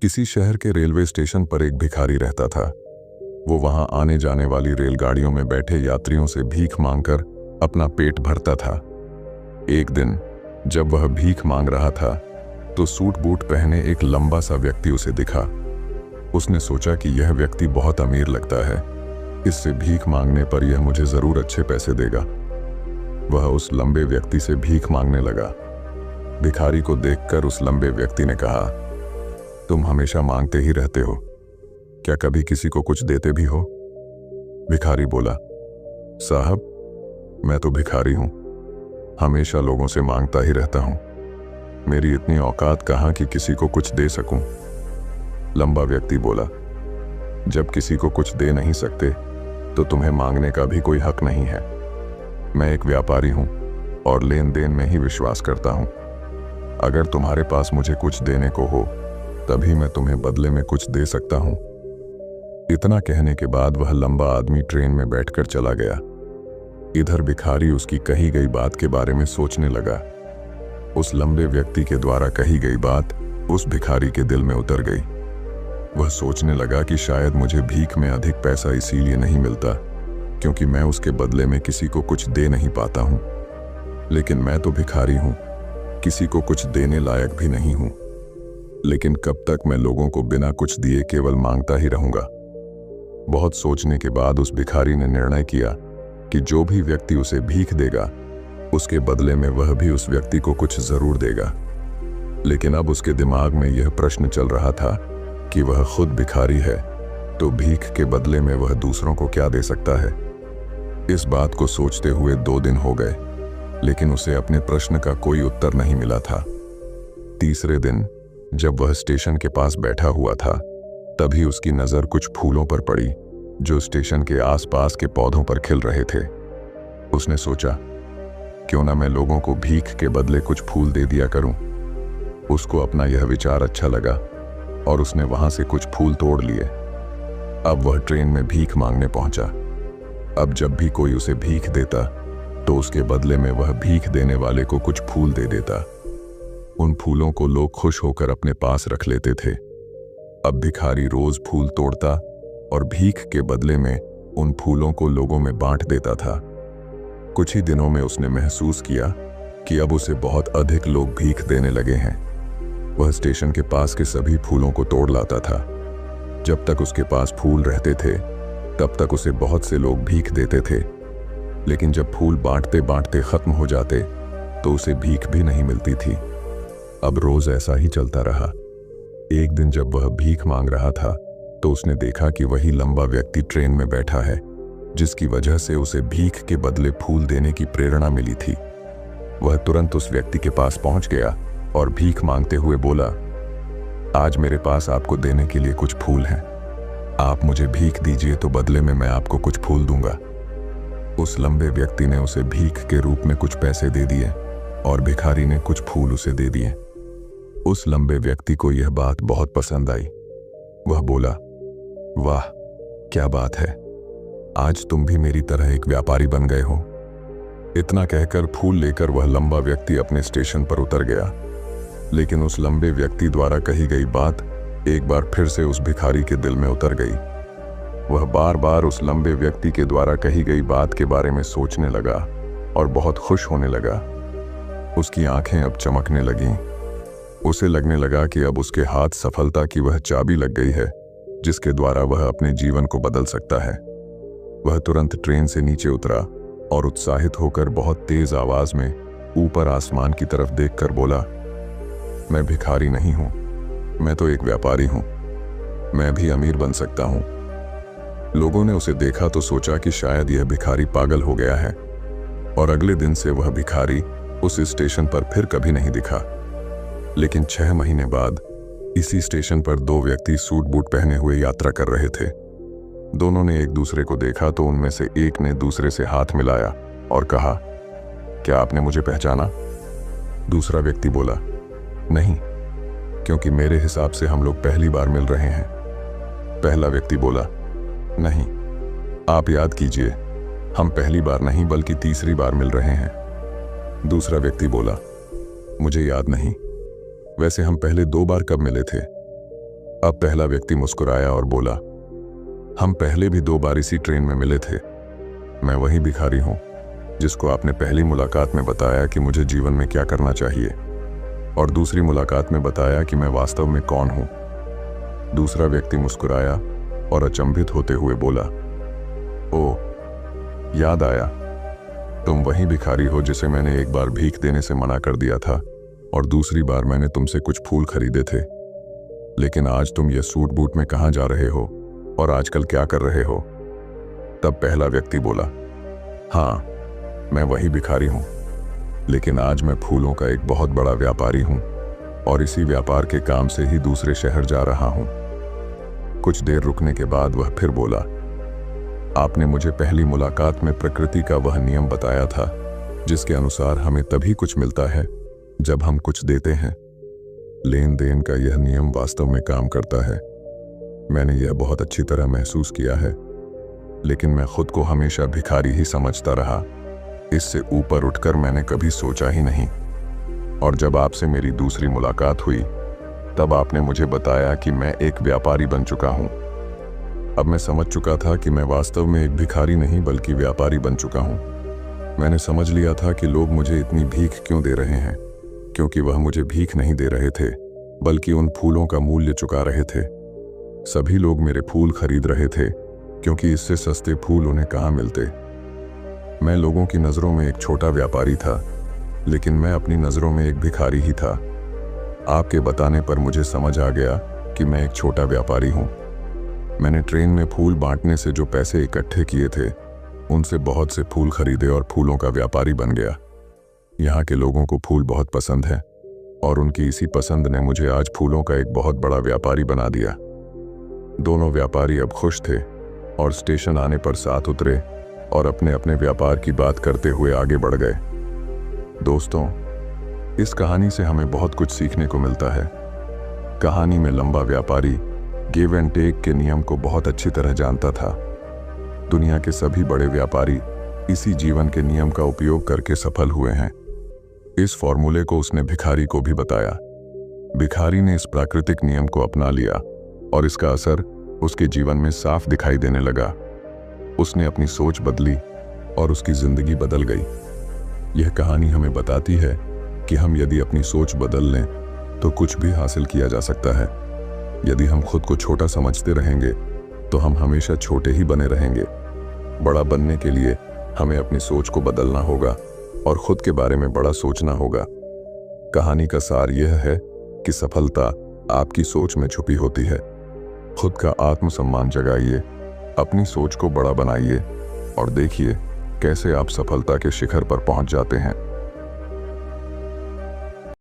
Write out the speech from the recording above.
किसी शहर के रेलवे स्टेशन पर एक भिखारी रहता था। वो वहां आने जाने वाली रेलगाड़ियों में बैठे यात्रियों से भीख मांगकर अपना पेट भरता था। एक दिन जब वह भीख मांग रहा था तो सूट बूट पहने एक लंबा सा व्यक्ति उसे दिखा। उसने सोचा कि यह व्यक्ति बहुत अमीर लगता है, इससे भीख मांगने पर यह मुझे जरूर अच्छे पैसे देगा। वह उस लंबे व्यक्ति से भीख मांगने लगा। भिखारी को देखकर उस लंबे व्यक्ति ने कहा, तुम हमेशा मांगते ही रहते हो, क्या कभी किसी को कुछ देते भी हो? भिखारी बोला, साहब मैं तो भिखारी हूं, हमेशा लोगों से मांगता ही रहता हूं, मेरी इतनी औकात कहां कि किसी को कुछ दे सकूं। लंबा व्यक्ति बोला, जब किसी को कुछ दे नहीं सकते तो तुम्हें मांगने का भी कोई हक नहीं है। मैं एक व्यापारी हूं और लेन देन में ही विश्वास करता हूं। अगर तुम्हारे पास मुझे कुछ देने को हो तभी मैं तुम्हें बदले में कुछ दे सकता हूं। इतना कहने के बाद वह लंबा आदमी ट्रेन में बैठकर चला गया। इधर भिखारी उसकी कही गई बात के बारे में सोचने लगा। उस लंबे व्यक्ति के द्वारा कही गई बात उस भिखारी के दिल में उतर गई। वह सोचने लगा कि शायद मुझे भीख में अधिक पैसा इसीलिए नहीं मिलता क्योंकि मैं उसके बदले में किसी को कुछ दे नहीं पाता हूं। लेकिन मैं तो भिखारी हूं, किसी को कुछ देने लायक भी नहीं हूं। लेकिन कब तक मैं लोगों को बिना कुछ दिए केवल मांगता ही रहूंगा? बहुत सोचने के बाद उस भिखारी ने निर्णय किया कि जो भी व्यक्ति उसे भीख देगा उसके बदले में वह भी उस व्यक्ति को कुछ जरूर देगा। लेकिन अब उसके दिमाग में यह प्रश्न चल रहा था कि वह खुद भिखारी है तो भीख के बदले में वह दूसरों को क्या दे सकता है। इस बात को सोचते हुए 2 दिन हो गए, लेकिन उसे अपने प्रश्न का कोई उत्तर नहीं मिला था। तीसरे दिन जब वह स्टेशन के पास बैठा हुआ था तभी उसकी नजर कुछ फूलों पर पड़ी जो स्टेशन के आसपास के पौधों पर खिल रहे थे। उसने सोचा, क्यों ना मैं लोगों को भीख के बदले कुछ फूल दे दिया करूं। उसको अपना यह विचार अच्छा लगा और उसने वहां से कुछ फूल तोड़ लिए। अब वह ट्रेन में भीख मांगने पहुंचा। अब जब भी कोई उसे भीख देता तो उसके बदले में वह भीख देने वाले को कुछ फूल दे देता। उन फूलों को लोग खुश होकर अपने पास रख लेते थे। अब भिखारी रोज फूल तोड़ता और भीख के बदले में उन फूलों को लोगों में बांट देता था। कुछ ही दिनों में उसने महसूस किया कि अब उसे बहुत अधिक लोग भीख देने लगे हैं। वह स्टेशन के पास के सभी फूलों को तोड़ लाता था। जब तक उसके पास फूल रहते थे तब तक उसे बहुत से लोग भीख देते थे, लेकिन जब फूल बांटते बांटते खत्म हो जाते तो उसे भीख भी नहीं मिलती थी। अब रोज ऐसा ही चलता रहा। एक दिन जब वह भीख मांग रहा था तो उसने देखा कि वही लंबा व्यक्ति ट्रेन में बैठा है जिसकी वजह से उसे भीख के बदले फूल देने की प्रेरणा मिली थी। वह तुरंत उस व्यक्ति के पास पहुंच गया और भीख मांगते हुए बोला, आज मेरे पास आपको देने के लिए कुछ फूल हैं, आप मुझे भीख दीजिए तो बदले में मैं आपको कुछ फूल दूंगा। उस लंबे व्यक्ति ने उसे भीख के रूप में कुछ पैसे दे दिए और भिखारी ने कुछ फूल उसे दे दिए। उस लंबे व्यक्ति को यह बात बहुत पसंद आई। वह बोला, वाह क्या बात है, आज तुम भी मेरी तरह एक व्यापारी बन गए हो। इतना कहकर फूल लेकर वह लंबा व्यक्ति अपने स्टेशन पर उतर गया। लेकिन उस लंबे व्यक्ति द्वारा कही गई बात एक बार फिर से उस भिखारी के दिल में उतर गई। वह बार बार उस लंबे व्यक्ति के द्वारा कही गई बात के बारे में सोचने लगा और बहुत खुश होने लगा। उसकी आंखें अब चमकने लगीं। उसे लगने लगा कि अब उसके हाथ सफलता की वह चाबी लग गई है जिसके द्वारा वह अपने जीवन को बदल सकता है। वह तुरंत ट्रेन से नीचे उतरा और उत्साहित होकर बहुत तेज आवाज में ऊपर आसमान की तरफ देखकर बोला, मैं भिखारी नहीं हूं, मैं तो एक व्यापारी हूं, मैं भी अमीर बन सकता हूं। लोगों ने उसे देखा तो सोचा कि शायद यह भिखारी पागल हो गया है और अगले दिन से वह भिखारी उस स्टेशन पर फिर कभी नहीं दिखा। लेकिन 6 महीने बाद इसी स्टेशन पर 2 व्यक्ति सूट बूट पहने हुए यात्रा कर रहे थे। दोनों ने एक दूसरे को देखा तो उनमें से एक ने दूसरे से हाथ मिलाया और कहा, क्या आपने मुझे पहचाना? दूसरा व्यक्ति बोला, नहीं, क्योंकि मेरे हिसाब से हम लोग पहली बार मिल रहे हैं। पहला व्यक्ति बोला, नहीं, आप याद कीजिए, हम पहली बार नहीं बल्कि तीसरी बार मिल रहे हैं। दूसरा व्यक्ति बोला, मुझे याद नहीं, वैसे हम पहले 2 बार कब मिले थे? अब पहला व्यक्ति मुस्कुराया और बोला, हम पहले भी 2 बार इसी ट्रेन में मिले थे। मैं वही भिखारी हूं जिसको आपने पहली मुलाकात में बताया कि मुझे जीवन में क्या करना चाहिए, और दूसरी मुलाकात में बताया कि मैं वास्तव में कौन हूं। दूसरा व्यक्ति मुस्कुराया और अचंभित होते हुए बोला, ओ, याद आया, तुम वही भिखारी हो जिसे मैंने एक बार भीख देने से मना कर दिया था और दूसरी बार मैंने तुमसे कुछ फूल खरीदे थे। लेकिन आज तुम ये सूट बूट में कहाँ जा रहे हो और आजकल क्या कर रहे हो? तब पहला व्यक्ति बोला, हाँ, मैं वही भिखारी हूं, लेकिन आज मैं फूलों का एक बहुत बड़ा व्यापारी हूं और इसी व्यापार के काम से ही दूसरे शहर जा रहा हूं। कुछ देर रुकने के बाद वह फिर बोला, आपने मुझे पहली मुलाकात में प्रकृति का वह नियम बताया था जिसके अनुसार हमें तभी कुछ मिलता है जब हम कुछ देते हैं। लेन देन का यह नियम वास्तव में काम करता है। मैंने यह बहुत अच्छी तरह महसूस किया है, लेकिन मैं खुद को हमेशा भिखारी ही समझता रहा। इससे ऊपर उठकर मैंने कभी सोचा ही नहीं। और जब आपसे मेरी दूसरी मुलाकात हुई तब आपने मुझे बताया कि मैं एक व्यापारी बन चुका हूं। अब मैं समझ चुका था कि मैं वास्तव में एक भिखारी नहीं बल्कि व्यापारी बन चुका हूं। मैंने समझ लिया था कि लोग मुझे इतनी भीख क्यों दे रहे हैं, क्योंकि वह मुझे भीख नहीं दे रहे थे बल्कि उन फूलों का मूल्य चुका रहे थे। सभी लोग मेरे फूल खरीद रहे थे क्योंकि इससे सस्ते फूल उन्हें कहाँ मिलते। मैं लोगों की नज़रों में एक छोटा व्यापारी था, लेकिन मैं अपनी नज़रों में एक भिखारी ही था। आपके बताने पर मुझे समझ आ गया कि मैं एक छोटा व्यापारी हूँ। मैंने ट्रेन में फूल बांटने से जो पैसे इकट्ठे किए थे उनसे बहुत से फूल खरीदे और फूलों का व्यापारी बन गया। यहाँ के लोगों को फूल बहुत पसंद है और उनकी इसी पसंद ने मुझे आज फूलों का एक बहुत बड़ा व्यापारी बना दिया। दोनों व्यापारी अब खुश थे और स्टेशन आने पर साथ उतरे और अपने अपने व्यापार की बात करते हुए आगे बढ़ गए। दोस्तों, इस कहानी से हमें बहुत कुछ सीखने को मिलता है। कहानी में लंबा व्यापारी गिव एंड टेक के नियम को बहुत अच्छी तरह जानता था। दुनिया के सभी बड़े व्यापारी इसी जीवन के नियम का उपयोग करके सफल हुए हैं। इस फॉर्मूले को उसने भिखारी को भी बताया। भिखारी ने इस प्राकृतिक नियम को अपना लिया और इसका असर उसके जीवन में साफ दिखाई देने लगा। उसने अपनी सोच बदली और उसकी जिंदगी बदल गई। यह कहानी हमें बताती है कि हम यदि अपनी सोच बदल लें तो कुछ भी हासिल किया जा सकता है। यदि हम खुद को छोटा समझते रहेंगे तो हम हमेशा छोटे ही बने रहेंगे। बड़ा बनने के लिए हमें अपनी सोच को बदलना होगा और खुद के बारे में बड़ा सोचना होगा। कहानी का सार यह है कि सफलता आपकी सोच में छुपी होती है। खुद का आत्मसम्मान जगाइए, अपनी सोच को बड़ा बनाइए और देखिए कैसे आप सफलता के शिखर पर पहुंच जाते हैं।